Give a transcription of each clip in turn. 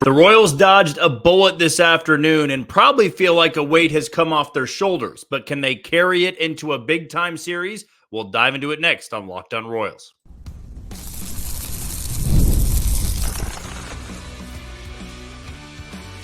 The Royals dodged a bullet this afternoon and probably feel like a weight has come off their shoulders, but can they carry it into a big-time series? We'll dive into it next on Locked On Royals.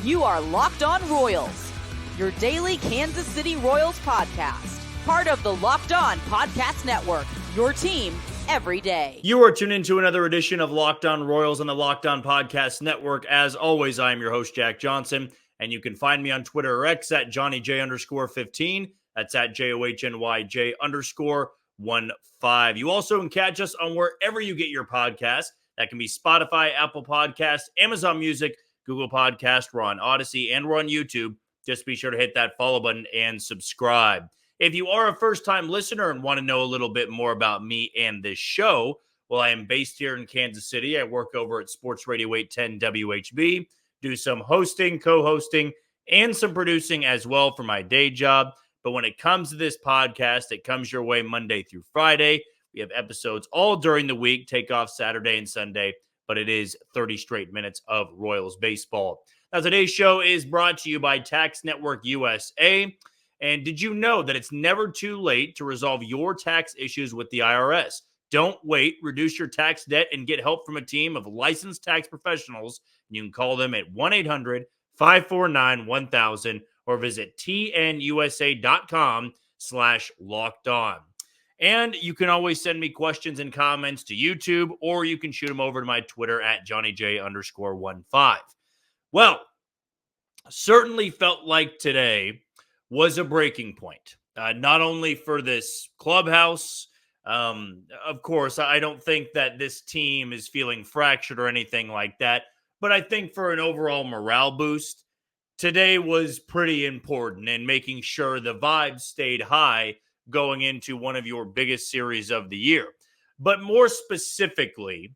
You are Locked On Royals, your daily Kansas City Royals podcast, part of the Locked On Podcast Network, your team every day. You are tuned into another edition of Locked On Royals on the Locked On Podcast Network. As always, I am your host, Jack Johnson, and you can find me on Twitter or X at JohnnyJ_15. That's at JOHNYJ_15. You also can catch us on wherever you get your podcasts. That can be Spotify, Apple Podcasts, Amazon Music, Google Podcast. We're on Odyssey and we're on YouTube. Just be sure to hit that follow button and subscribe. If you are a first-time listener and want to know a little bit more about me and this show, well, I am based here in Kansas City. I work over at Sports Radio 810 WHB, do some hosting, co-hosting, and some producing as well for my day job. But when it comes to this podcast, it comes your way Monday through Friday. We have episodes all during the week, take off Saturday and Sunday, but it is 30 straight minutes of Royals baseball. Now, today's show is brought to you by Tax Network USA. And did you know that it's never too late to resolve your tax issues with the IRS? Don't wait. Reduce your tax debt and get help from a team of licensed tax professionals. You can call them at 1-800-549-1000 or visit tnusa.com/lockedon. And you can always send me questions and comments to YouTube, or you can shoot them over to my Twitter at JohnnyJ_15. Well, certainly felt like today was a breaking point, not only for this clubhouse. Of course, I don't think that this team is feeling fractured or anything like that, but I think for an overall morale boost, today was pretty important in making sure the vibe stayed high going into one of your biggest series of the year. But more specifically,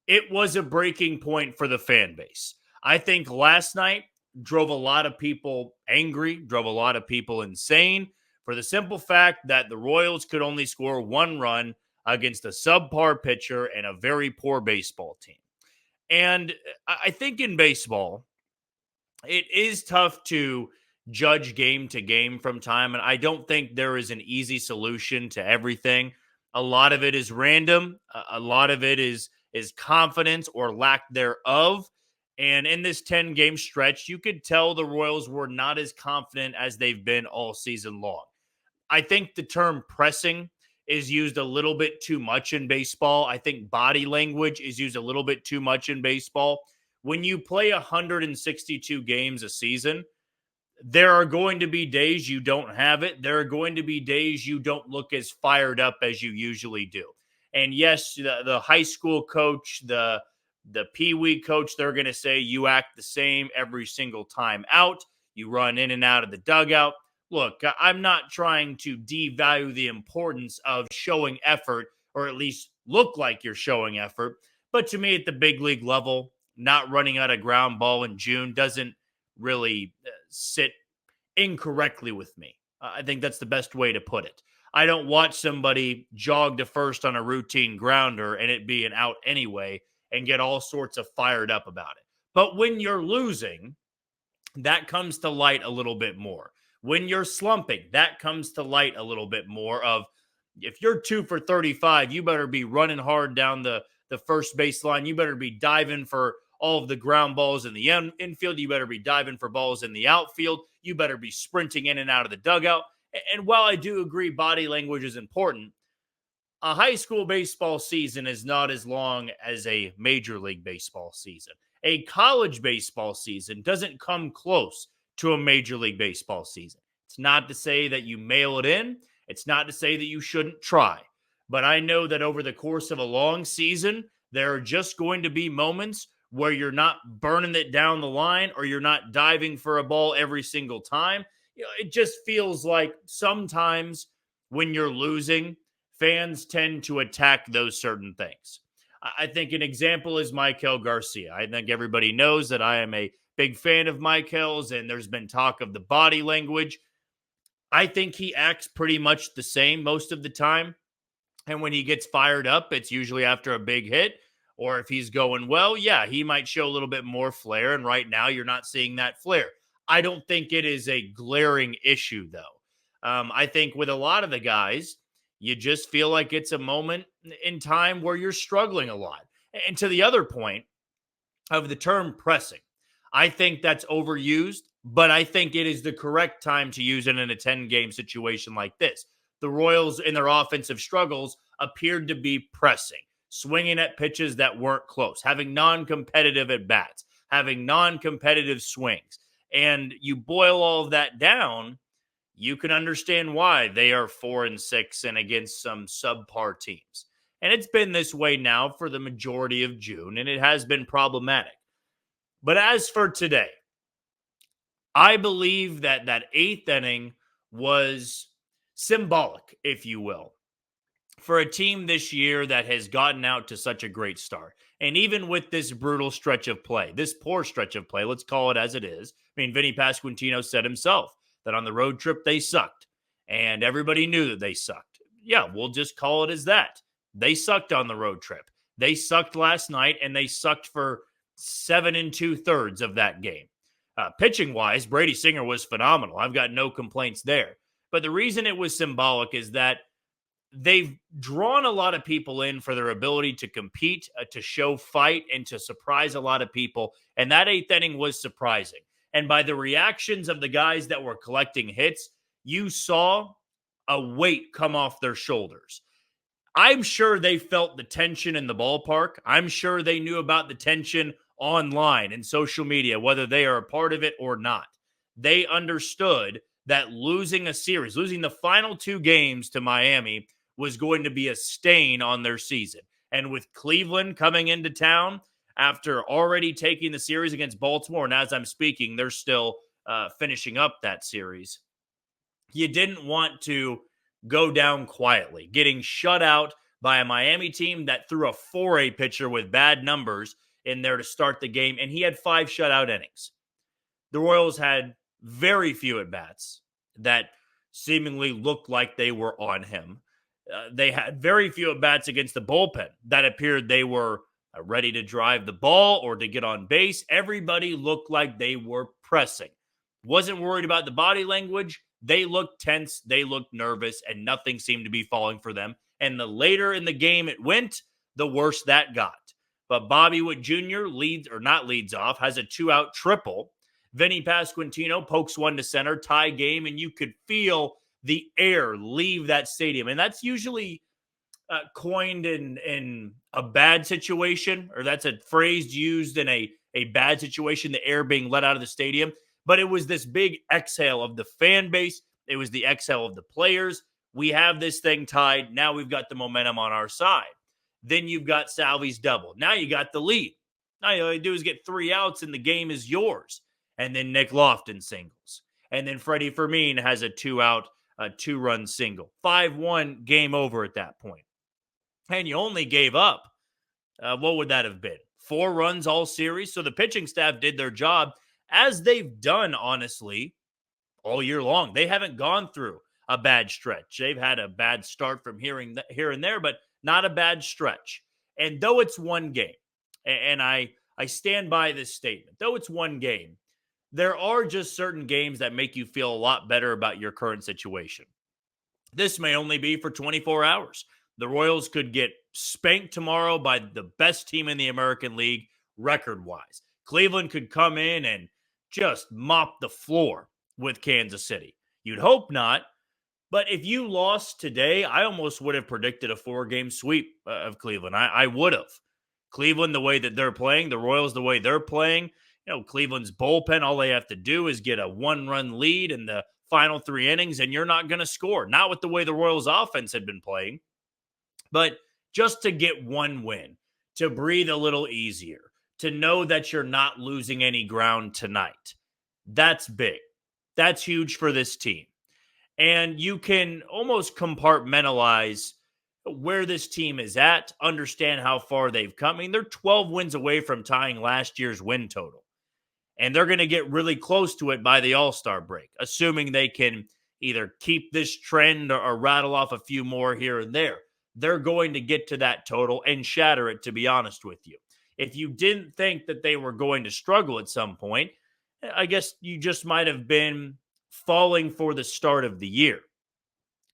it was a breaking point for the fan base. I think last night drove a lot of people angry, drove a lot of people insane for the simple fact that the Royals could only score one run against a subpar pitcher and a very poor baseball team. And I think in baseball, it is tough to judge game to game from time, and I don't think there is an easy solution to everything. A lot of it is random. A lot of it is confidence or lack thereof. And in this 10-game stretch, you could tell the Royals were not as confident as they've been all season long. I think the term pressing is used a little bit too much in baseball. I think body language is used a little bit too much in baseball. When you play 162 games a season, there are going to be days you don't have it. There are going to be days you don't look as fired up as you usually do. And yes, the high school coach, the Pee-wee coach, they're going to say you act the same every single time out. You run in and out of the dugout. Look, I'm not trying to devalue the importance of showing effort, or at least look like you're showing effort. But to me, at the big league level, not running out a ground ball in June doesn't really sit incorrectly with me. I think that's the best way to put it. I don't watch somebody jog to first on a routine grounder and it be an out anyway and get all sorts of fired up about it. But when you're losing, that comes to light a little bit more. When you're slumping, that comes to light a little bit more of, if you're 2 for 35, you better be running hard down the first baseline. You better be diving for all of the ground balls in the infield. You better be diving for balls in the outfield. You better be sprinting in and out of the dugout. And while I do agree body language is important, a high school baseball season is not as long as a major league baseball season. A college baseball season doesn't come close to a major league baseball season. It's not to say that you mail it in. It's not to say that you shouldn't try. But I know that over the course of a long season, there are just going to be moments where you're not burning it down the line or you're not diving for a ball every single time. It just feels like sometimes when you're losing, fans tend to attack those certain things. I think an example is Maikel Garcia. I think everybody knows that I am a big fan of Maikel's, and there's been talk of the body language. I think he acts pretty much the same most of the time. And when he gets fired up, it's usually after a big hit Or if he's going well, yeah, he might show a little bit more flair. And right now, you're not seeing that flair. I don't think it is a glaring issue, though. I think with a lot of the guys, you just feel like it's a moment in time where you're struggling a lot. And to the other point of the term pressing, I think that's overused, but I think it is the correct time to use it in a 10-game situation like this. The Royals, in their offensive struggles, appeared to be pressing, swinging at pitches that weren't close, having non-competitive at-bats, having non-competitive swings. And you boil all of that down, you can understand why they are 4-6 and against some subpar teams. And it's been this way now for the majority of June, and it has been problematic. But as for today, I believe that that eighth inning was symbolic, if you will, for a team this year that has gotten out to such a great start. And even with this brutal stretch of play, this poor stretch of play, let's call it as it is. I mean, Vinny Pasquantino said himself that on the road trip they sucked, and everybody knew that they sucked. Yeah, we'll just call it as that. They sucked on the road trip. They sucked last night, and they sucked for 7 2/3 of that game. Pitching wise, Brady Singer was phenomenal. I've got no complaints there. But the reason it was symbolic is that they've drawn a lot of people in for their ability to compete, to show fight, and to surprise a lot of people. And that eighth inning was surprising. And by the reactions of the guys that were collecting hits, you saw a weight come off their shoulders. I'm sure they felt the tension in the ballpark. I'm sure they knew about the tension online and social media, whether they are a part of it or not. They understood that losing a series, losing the final 2 games to Miami was going to be a stain on their season. And with Cleveland coming into town after already taking the series against Baltimore, and as I'm speaking, they're still finishing up that series, you didn't want to go down quietly, getting shut out by a Miami team that threw a 4A pitcher with bad numbers in there to start the game, and he had 5 shutout innings. The Royals had very few at-bats that seemingly looked like they were on him. They had very few at-bats against the bullpen that appeared they were ready to drive the ball or to get on base. Everybody looked like they were pressing. Wasn't worried about the body language. They looked tense, they looked nervous, and nothing seemed to be falling for them. And the later in the game it went, the worse that got. But Bobby Witt Jr. leads off, has a 2-out triple. Vinny Pasquantino pokes one to center, tie game, and you could feel the air leave that stadium. And that's usually coined in a bad situation, or that's a phrase used in a bad situation, the air being let out of the stadium. But it was this big exhale of the fan base. It was the exhale of the players. We have this thing tied. Now we've got the momentum on our side. Then you've got Salvy's double. Now you got the lead. Now all you do is get 3 outs and the game is yours. And then Nick Lofton singles. And then Freddie Fermin has a 2-out, 2-run single. 5-1, game over at that point. And you only gave up, what would that have been? 4 runs all series. So the pitching staff did their job, as they've done, honestly, all year long. They haven't gone through a bad stretch. They've had a bad start from here and there, but not a bad stretch. And though it's one game, and I stand by this statement, though it's one game, there are just certain games that make you feel a lot better about your current situation. This may only be for 24 hours. The Royals could get spanked tomorrow by the best team in the American League record-wise. Cleveland could come in and just mop the floor with Kansas City. You'd hope not, but if you lost today, I almost would have predicted a 4-game sweep of Cleveland. I would have. Cleveland, the way that they're playing, the Royals, the way they're playing, Cleveland's bullpen, all they have to do is get a 1-run lead in the final 3 innings, and you're not going to score. Not with the way the Royals offense had been playing, but just to get one win, to breathe a little easier, to know that you're not losing any ground tonight. That's big. That's huge for this team. And you can almost compartmentalize where this team is at, understand how far they've come. I mean, they're 12 wins away from tying last year's win total. And they're going to get really close to it by the All-Star break, assuming they can either keep this trend or rattle off a few more here and there. they're going to get to that total and shatter it, to be honest with you. If you didn't think that they were going to struggle at some point, I guess you just might have been falling for the start of the year,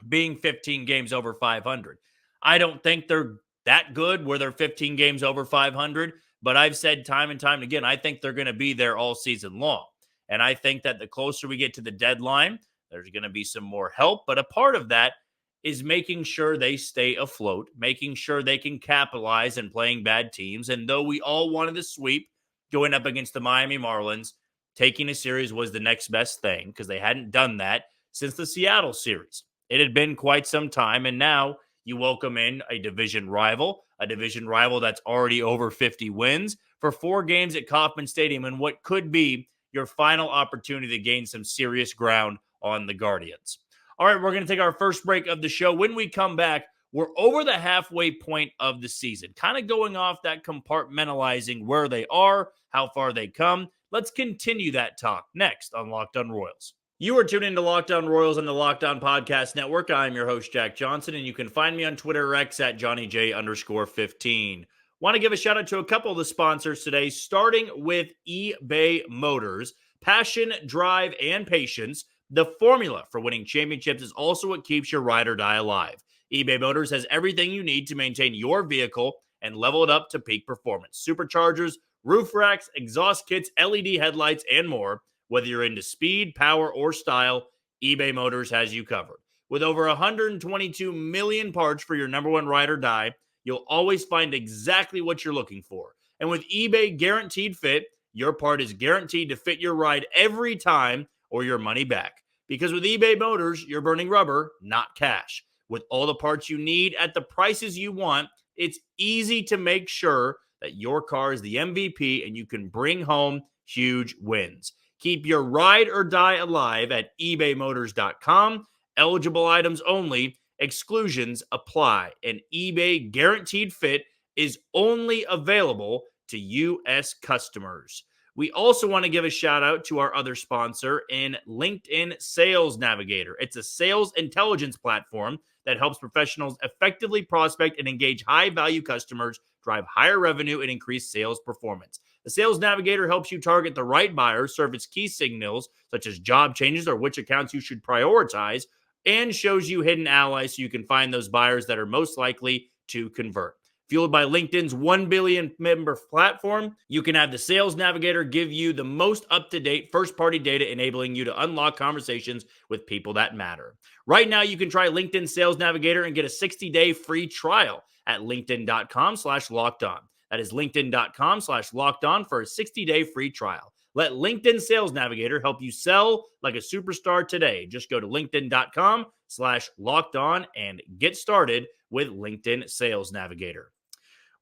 being 15 games over 500. I don't think they're that good where they're 15 games over 500, but I've said time and time again, I think they're going to be there all season long. And I think that the closer we get to the deadline, there's going to be some more help. But a part of that is making sure they stay afloat, making sure they can capitalize and playing bad teams. And though we all wanted to sweep going up against the Miami Marlins, taking a series was the next best thing because they hadn't done that since the Seattle series. It had been quite some time, and now you welcome in a division rival that's already over 50 wins for 4 games at Kauffman Stadium and what could be your final opportunity to gain some serious ground on the Guardians. All right, we're going to take our first break of the show. When we come back, we're over the halfway point of the season, kind of going off that compartmentalizing where they are, how far they come. Let's continue that talk next on Locked On Royals. You are tuned into Locked On Royals on the Locked On Podcast Network. I'm your host, Jack Johnson, and you can find me on Twitter or X at JohnnyJ_15. Want to give a shout out to a couple of the sponsors today, starting with eBay Motors. Passion, drive, and patience. The formula for winning championships is also what keeps your ride or die alive. eBay Motors has everything you need to maintain your vehicle and level it up to peak performance. Superchargers, roof racks, exhaust kits, LED headlights, and more. Whether you're into speed, power, or style, eBay Motors has you covered. With over 122 million parts for your number one ride or die, you'll always find exactly what you're looking for. And with eBay Guaranteed Fit, your part is guaranteed to fit your ride every time or your money back. Because with eBay Motors, you're burning rubber, not cash. With all the parts you need at the prices you want, it's easy to make sure that your car is the MVP and you can bring home huge wins. Keep your ride or die alive at ebaymotors.com. Eligible items only. Exclusions apply. An eBay Guaranteed Fit is only available to U.S. customers. We also want to give a shout out to our other sponsor in LinkedIn Sales Navigator. It's a sales intelligence platform that helps professionals effectively prospect and engage high-value customers, drive higher revenue, and increase sales performance. The Sales Navigator helps you target the right buyers, surface key signals such as job changes or which accounts you should prioritize, and shows you hidden allies so you can find those buyers that are most likely to convert. Fueled by LinkedIn's 1 billion member platform, you can have the Sales Navigator give you the most up-to-date first-party data, enabling you to unlock conversations with people that matter. Right now, you can try LinkedIn Sales Navigator and get a 60-day free trial at linkedin.com/lockedon. That is linkedin.com/lockedon for a 60-day free trial. Let LinkedIn Sales Navigator help you sell like a superstar today. Just go to linkedin.com/lockedon and get started with LinkedIn Sales Navigator.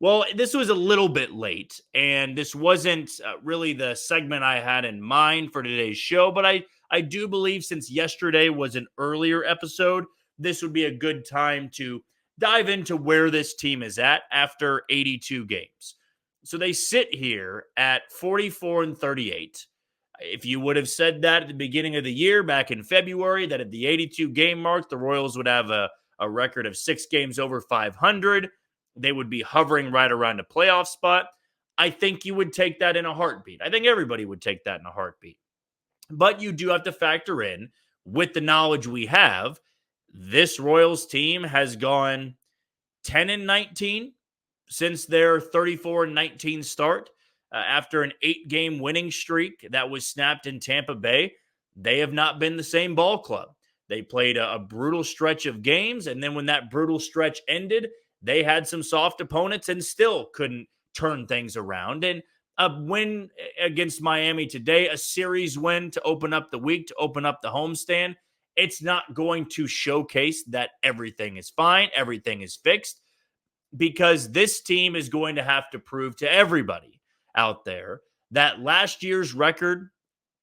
Well, this was a little bit late, and this wasn't really the segment I had in mind for today's show, but I do believe since yesterday was an earlier episode, this would be a good time to dive into where this team is at after 82 games. So they sit here at 44-38. If you would have said that at the beginning of the year, back in February, that at the 82 game mark, the Royals would have a record of 6 games over 500, they would be hovering right around a playoff spot. I think you would take that in a heartbeat. I think everybody would take that in a heartbeat. But you do have to factor in, with the knowledge we have, this Royals team has gone 10-19 since their 34-19 start. After an 8-game winning streak that was snapped in Tampa Bay, they have not been the same ball club. They played a brutal stretch of games, and then when that brutal stretch ended, they had some soft opponents and still couldn't turn things around. And a win against Miami today, a series win to open up the week, to open up the homestand, it's not going to showcase that everything is fine, everything is fixed, because this team is going to have to prove to everybody out there that last year's record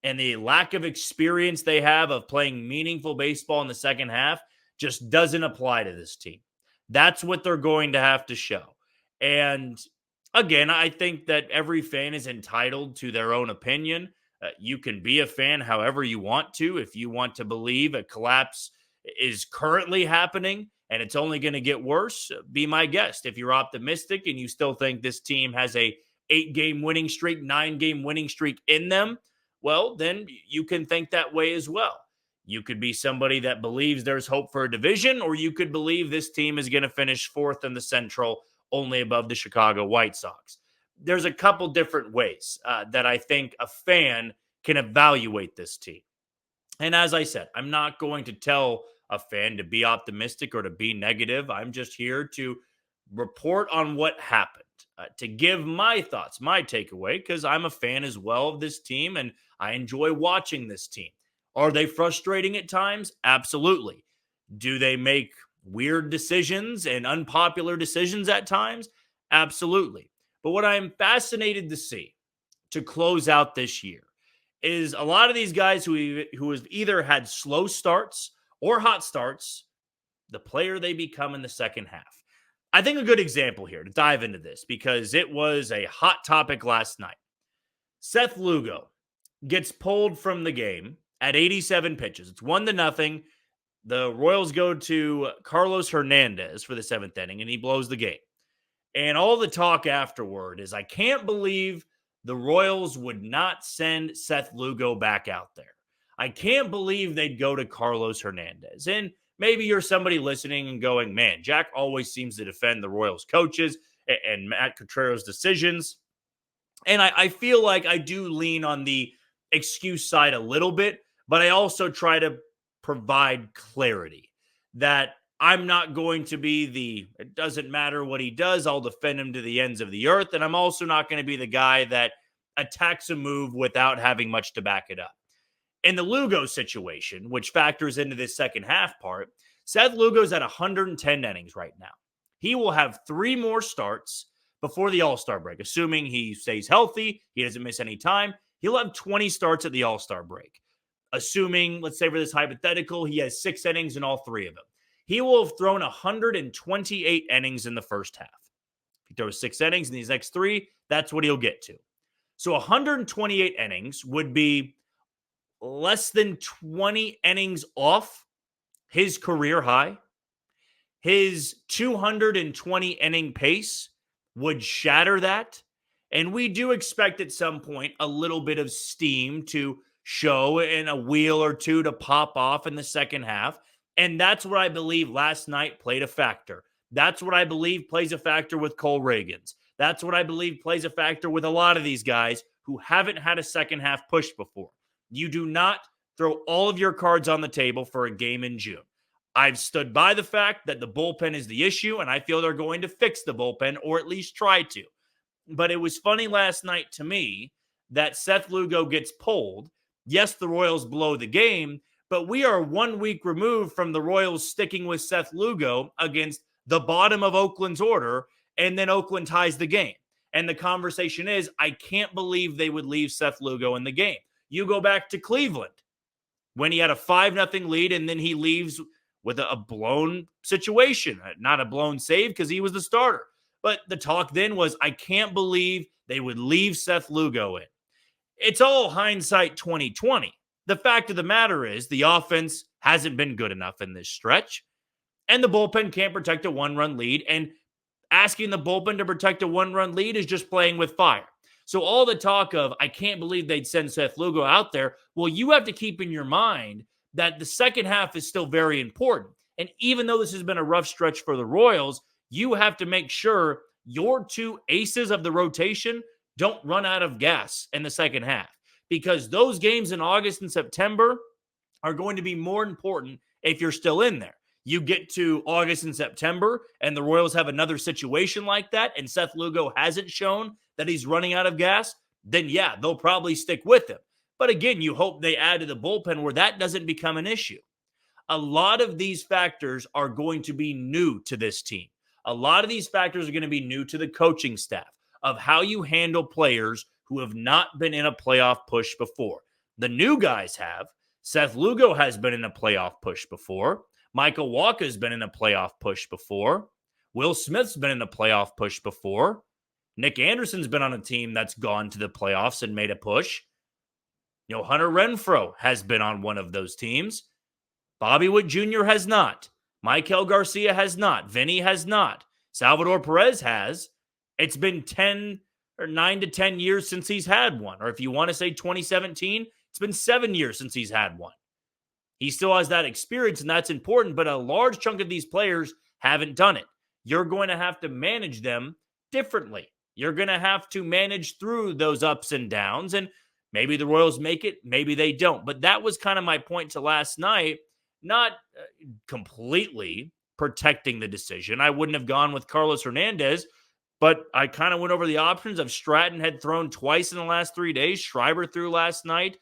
and the lack of experience they have of playing meaningful baseball in the second half just doesn't apply to this team. That's what they're going to have to show. And again, I think that every fan is entitled to their own opinion. You can be a fan however you want to. If you want to believe a collapse is currently happening and it's only going to get worse, be my guest. If you're optimistic and you still think this team has a 8-game winning streak, 9-game winning streak in them, well, then you can think that way as well. You could be somebody that believes there's hope for a division, or you could believe this team is going to finish fourth in the Central, only above the Chicago White Sox. There's a couple different ways that I think a fan can evaluate this team. And as I said, I'm not going to tell a fan to be optimistic or to be negative. I'm just here to report on what happened, to give my thoughts, my takeaway, because I'm a fan as well of this team and I enjoy watching this team. Are they frustrating at times? Absolutely. Do they make weird decisions and unpopular decisions at times? Absolutely. But what I'm fascinated to see to close out this year is a lot of these guys who have either had slow starts or hot starts, the player they become in the second half. I think a good example here to dive into this, because it was a hot topic last night. Seth Lugo gets pulled from the game at 87 pitches. It's 1-0. The Royals go to Carlos Hernandez for the 7th inning, and he blows the game. And all the talk afterward is, I can't believe the Royals would not send Seth Lugo back out there. I can't believe they'd go to Carlos Hernandez. And maybe you're somebody listening and going, man, Jack always seems to defend the Royals coaches and Matt Contreras' decisions. And I feel like I do lean on the excuse side a little bit, but I also try to provide clarity that I'm not going to be it doesn't matter what he does, I'll defend him to the ends of the earth. And I'm also not going to be the guy that attacks a move without having much to back it up. In the Lugo situation, which factors into this second half part, Seth Lugo's at 110 innings right now. He will have 3 more starts before the All-Star break, assuming he stays healthy, he doesn't miss any time. He'll have 20 starts at the All-Star break. Assuming, let's say for this hypothetical, he has 6 innings in all 3 of them. He will have thrown 128 innings in the first half. If he throws 6 innings in these next 3, that's what he'll get to. So 128 innings would be less than 20 innings off his career high. His 220 inning pace would shatter that. And we do expect at some point a little bit of steam to show and a wheel or two to pop off in the second half. And that's what I believe last night played a factor. That's what I believe plays a factor with Cole Reagans. That's what I believe plays a factor with a lot of these guys who haven't had a second half push before. You do not throw all of your cards on the table for a game in June. I've stood by the fact that the bullpen is the issue, and I feel they're going to fix the bullpen, or at least try to. But it was funny last night to me that Seth Lugo gets pulled. Yes, the Royals blow the game, but we are 1 week removed from the Royals sticking with Seth Lugo against the bottom of Oakland's order, and then Oakland ties the game. And the conversation is, I can't believe they would leave Seth Lugo in the game. You go back to Cleveland when he had a 5-0 lead, and then he leaves with a blown situation. Not a blown save because he was the starter. But the talk then was, I can't believe they would leave Seth Lugo in. It's all hindsight 2020. The fact of the matter is the offense hasn't been good enough in this stretch, and the bullpen can't protect a 1-run lead, and asking the bullpen to protect a 1-run lead is just playing with fire. So all the talk of, I can't believe they'd send Seth Lugo out there, well, you have to keep in your mind that the second half is still very important. And even though this has been a rough stretch for the Royals, you have to make sure your 2 aces of the rotation don't run out of gas in the second half, because those games in August and September are going to be more important if you're still in there. You get to August and September, and the Royals have another situation like that, and Seth Lugo hasn't shown that he's running out of gas, then yeah, they'll probably stick with him. But again, you hope they add to the bullpen where that doesn't become an issue. A lot of these factors are going to be new to this team. A lot of these factors are going to be new to the coaching staff of how you handle players who have not been in a playoff push before. The new guys have. Seth Lugo has been in a playoff push before. Michael Wacha's been in a playoff push before. Will Smith's been in a playoff push before. Nick Anderson's been on a team that's gone to the playoffs and made a push. Hunter Renfroe has been on one of those teams. Bobby Witt Jr. has not. Maikel Garcia has not. Vinny has not. Salvador Perez has. It's been 9 to 10 years since he's had one. Or if you want to say 2017, it's been 7 years since he's had one. He still has that experience, and that's important, but a large chunk of these players haven't done it. You're going to have to manage them differently. You're going to have to manage through those ups and downs, and maybe the Royals make it, maybe they don't. But that was kind of my point to last night, not completely protecting the decision. I wouldn't have gone with Carlos Hernandez, but I kind of went over the options of Stratton had thrown twice in the last 3 days. Schreiber threw last night.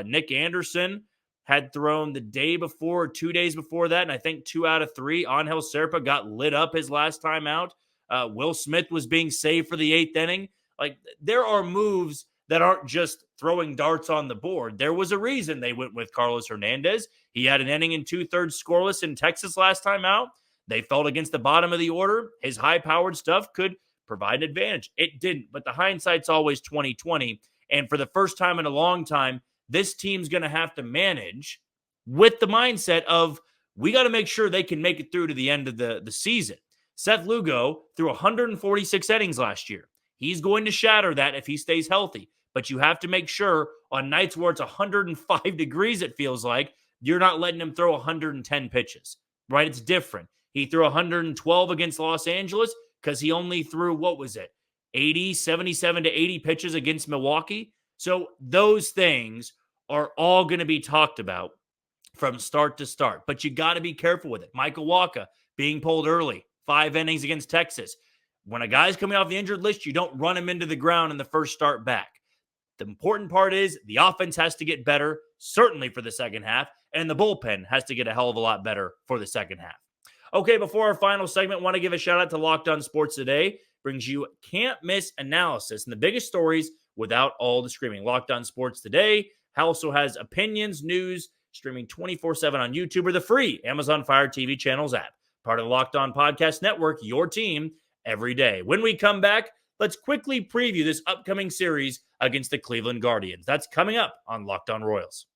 Nick Anderson had thrown the day before, or 2 days before that, and I think 2 out of 3. Angel Serpa got lit up his last time out. Will Smith was being saved for the 8th inning. Like, there are moves that aren't just throwing darts on the board. There was a reason they went with Carlos Hernandez. He had an inning and 2/3 scoreless in Texas last time out. They felt against the bottom of the order. His high-powered stuff could provide an advantage. It didn't, but the hindsight's always 20/20. And for the first time in a long time, this team's going to have to manage with the mindset of, we got to make sure they can make it through to the end of the season. Seth Lugo threw 146 innings last year. He's going to shatter that if he stays healthy. But you have to make sure on nights where it's 105 degrees, it feels like, you're not letting him throw 110 pitches, right? It's different. He threw 112 against Los Angeles because he only threw, 77 to 80 pitches against Milwaukee. So those things are all going to be talked about from start to start. But you got to be careful with it. Michael Wacha being pulled early, 5 innings against Texas. When a guy's coming off the injured list, you don't run him into the ground in the first start back. The important part is the offense has to get better, certainly for the second half, and the bullpen has to get a hell of a lot better for the second half. Okay, before our final segment, I want to give a shout out to Locked On Sports Today. Brings you can't miss analysis and the biggest stories without all the screaming. Locked On Sports Today also has opinions, news, streaming 24/7 on YouTube or the free Amazon Fire TV channels app. Part of the Locked On Podcast Network, your team every day. When we come back, let's quickly preview this upcoming series against the Cleveland Guardians. That's coming up on Locked On Royals.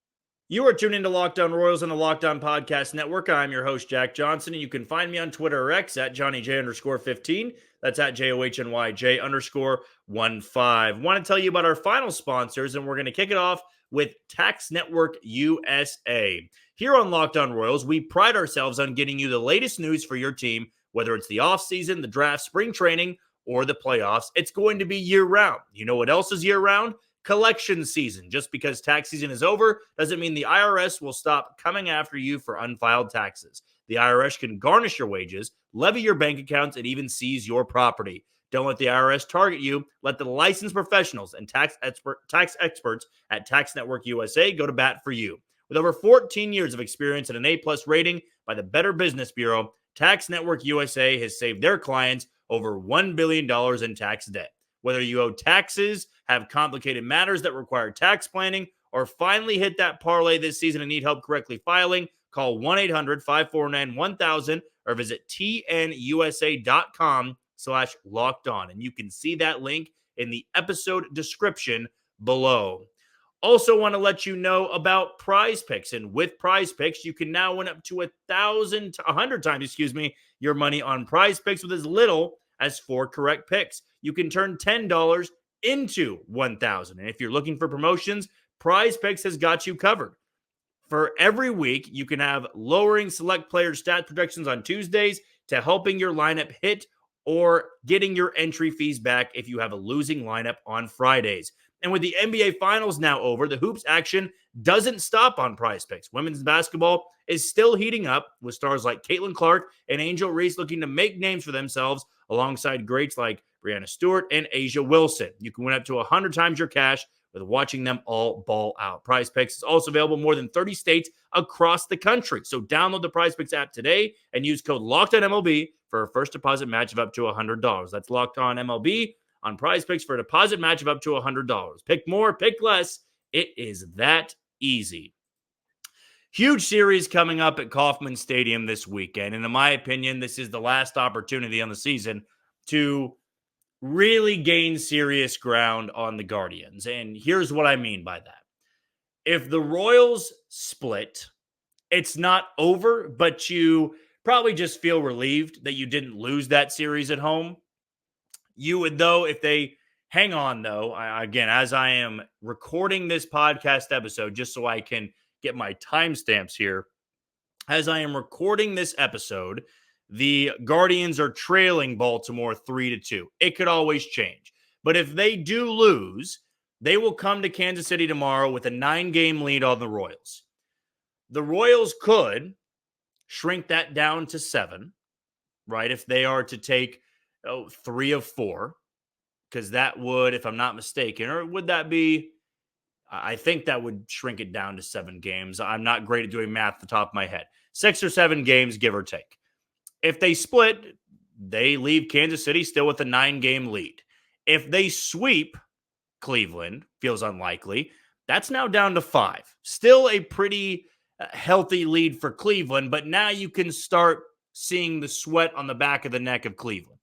You are tuned into Locked On Royals on the Locked On Podcast Network. I'm your host, Jack Johnson, and you can find me on Twitter or X at JohnnyJ_15. That's at JOHNYJ_15. Want to tell you about our final sponsors, and we're going to kick it off with Tax Network USA. Here on Locked On Royals, we pride ourselves on getting you the latest news for your team, whether it's the offseason, the draft, spring training, or the playoffs. It's going to be year-round. You know what else is year-round? Collection season. Just because tax season is over doesn't mean the IRS will stop coming after you for unfiled taxes. The IRS can garnish your wages, levy your bank accounts, and even seize your property. Don't let the IRS target you. Let the licensed professionals and tax experts at Tax Network USA go to bat for you. With over 14 years of experience and an A-plus rating by the Better Business Bureau, Tax Network USA has saved their clients over $1 billion in tax debt. Whether you owe taxes, have complicated matters that require tax planning, or finally hit that parlay this season and need help correctly filing, call 1-800-549-1000 or visit tnusa.com/lockedon. And you can see that link in the episode description below. Also want to let you know about PrizePicks. And with PrizePicks, you can now win up to 100 times, your money on PrizePicks with as little as 4 correct picks. You can turn $10 into $1,000. And if you're looking for promotions, PrizePicks has got you covered. For every week, you can have lowering select player stat projections on Tuesdays to helping your lineup hit or getting your entry fees back if you have a losing lineup on Fridays. And with the NBA Finals now over, the hoops action doesn't stop on PrizePicks. Women's basketball is still heating up with stars like Caitlin Clark and Angel Reese looking to make names for themselves alongside greats like Brianna Stewart and Asia Wilson. You can win up to 100 times your cash with watching them all ball out. PrizePicks is also available in more than 30 states across the country. So download the PrizePicks app today and use code LOCKEDONMLB for a first deposit match of up to $100. That's Locked On MLB on PrizePicks for a deposit match of up to $100. Pick more, pick less. It is that easy. Huge series coming up at Kauffman Stadium this weekend. And in my opinion, this is the last opportunity on the season to really gain serious ground on the Guardians. And here's what I mean by that. If the Royals split, it's not over, but you Probably just feel relieved that you didn't lose that series at home. You would, though, if they hang on, though, again, as I am recording this podcast episode, just so I can get my timestamps here, as I am recording this episode, the Guardians are trailing Baltimore 3-2. It could always change. But if they do lose, they will come to Kansas City tomorrow with a 9-game lead on the Royals. The Royals could shrink that down to 7, right? If they are to take 3 of 4, because that would, if I'm not mistaken, or would that be, I think that would shrink it down to 7 games. I'm not great at doing math at the top of my head. 6 or 7 games, give or take. If they split, they leave Kansas City still with a 9-game lead. If they sweep Cleveland, feels unlikely, that's now down to 5. Still a pretty healthy lead for Cleveland, but now you can start seeing the sweat on the back of the neck of Cleveland.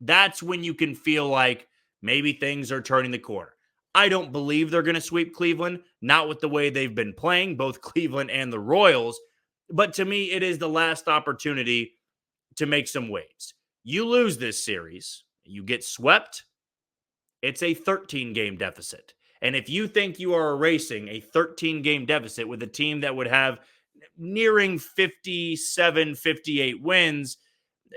That's when you can feel like maybe things are turning the corner. I don't believe they're going to sweep Cleveland, not with the way they've been playing, both Cleveland and the Royals. But to me, it is the last opportunity to make some waves. You lose this series, you get swept, it's a 13-game deficit. And if you think you are erasing a 13-game deficit with a team that would have nearing 57, 58 wins,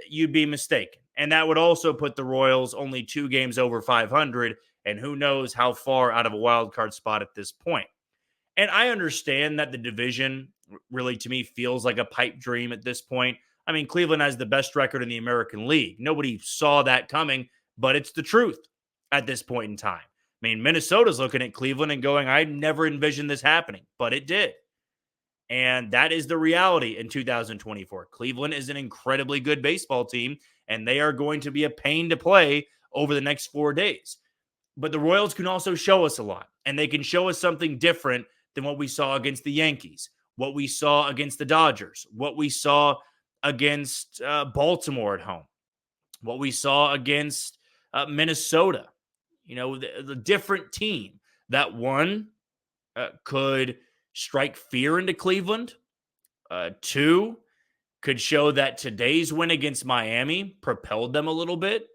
you'd be mistaken. And that would also put the Royals only 2 games over 500, and who knows how far out of a wild card spot at this point. And I understand that the division really, to me, feels like a pipe dream at this point. I mean, Cleveland has the best record in the American League. Nobody saw that coming, but it's the truth at this point in time. I mean, Minnesota's looking at Cleveland and going, I never envisioned this happening, but it did. And that is the reality in 2024. Cleveland is an incredibly good baseball team, and they are going to be a pain to play over the next 4 days. But the Royals can also show us a lot, and they can show us something different than what we saw against the Yankees, what we saw against the Dodgers, what we saw against Baltimore at home, what we saw against Minnesota. You know, the different team that one could strike fear into Cleveland. 2 could show that today's win against Miami propelled them a little bit.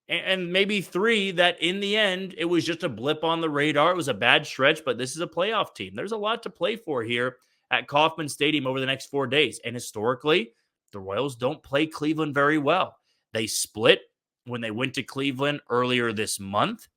And maybe 3, that in the end, it was just a blip on the radar. It was a bad stretch, but this is a playoff team. There's a lot to play for here at Kauffman Stadium over the next 4 days. And historically, the Royals don't play Cleveland very well. They split when they went to Cleveland earlier this month,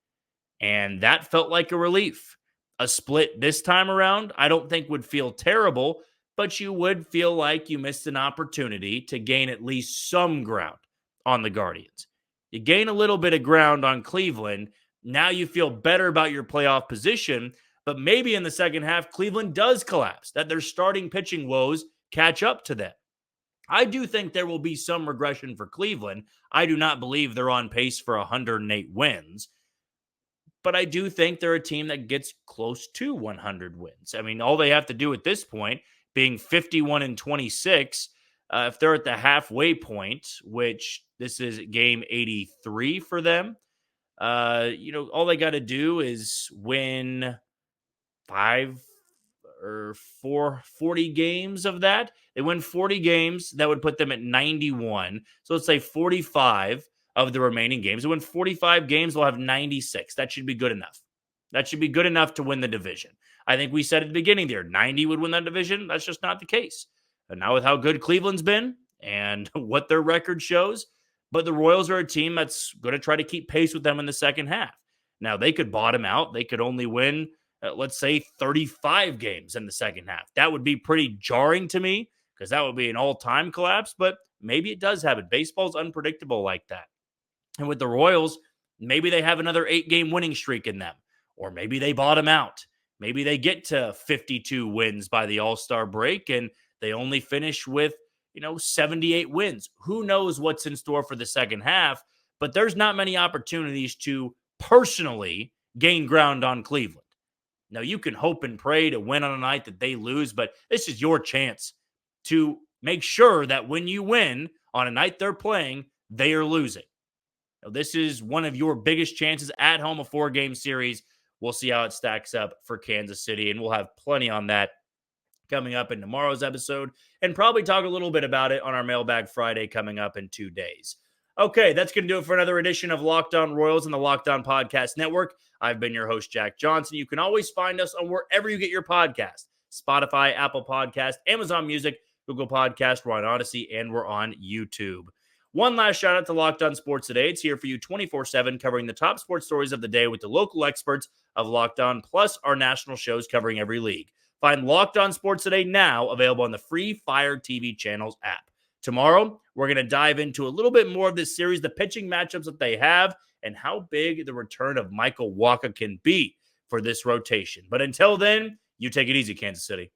and that felt like a relief. A split this time around, I don't think would feel terrible, but you would feel like you missed an opportunity to gain at least some ground on the Guardians. You gain a little bit of ground on Cleveland. Now you feel better about your playoff position, but maybe in the second half, Cleveland does collapse, that their starting pitching woes catch up to them. I do think there will be some regression for Cleveland. I do not believe they're on pace for 108 wins, but I do think they're a team that gets close to 100 wins. I mean, all they have to do at this point, being 51-26, if they're at the halfway point, which this is game 83 for them, all they got to do is win 40 games of that. They win 40 games. That would put them at 91. So let's say 45 of the remaining games. They win 45 games. They'll have 96. That should be good enough. That should be good enough to win the division. I think we said at the beginning there, 90 would win that division. That's just not the case. And now with how good Cleveland's been and what their record shows, but the Royals are a team that's going to try to keep pace with them in the second half. Now, they could bottom out. They could only win, let's say, 35 games in the second half. That would be pretty jarring to me because that would be an all-time collapse, but maybe it does happen. Baseball's unpredictable like that. And with the Royals, maybe they have another 8-game winning streak in them, or maybe they bottom out. Maybe they get to 52 wins by the All-Star break and they only finish with, 78 wins. Who knows what's in store for the second half, but there's not many opportunities to personally gain ground on Cleveland. Now, you can hope and pray to win on a night that they lose, but this is your chance to make sure that when you win on a night they're playing, they are losing. Now, this is one of your biggest chances at home, a 4-game series. We'll see how it stacks up for Kansas City, and we'll have plenty on that coming up in tomorrow's episode, and probably talk a little bit about it on our Mailbag Friday coming up in 2 days. Okay, that's going to do it for another edition of Locked On Royals and the Locked On Podcast Network. I've been your host, Jack Johnson. You can always find us on wherever you get your podcast: Spotify, Apple Podcast, Amazon Music, Google Podcast. We're on Odyssey, and we're on YouTube. One last shout out to Locked On Sports Today. It's here for you 24/7, covering the top sports stories of the day with the local experts of Locked On, plus our national shows covering every league. Find Locked On Sports Today now, available on the free Fire TV channels app. Tomorrow, we're going to dive into a little bit more of this series, the pitching matchups that they have, and how big the return of Michael Wacha can be for this rotation. But until then, you take it easy, Kansas City.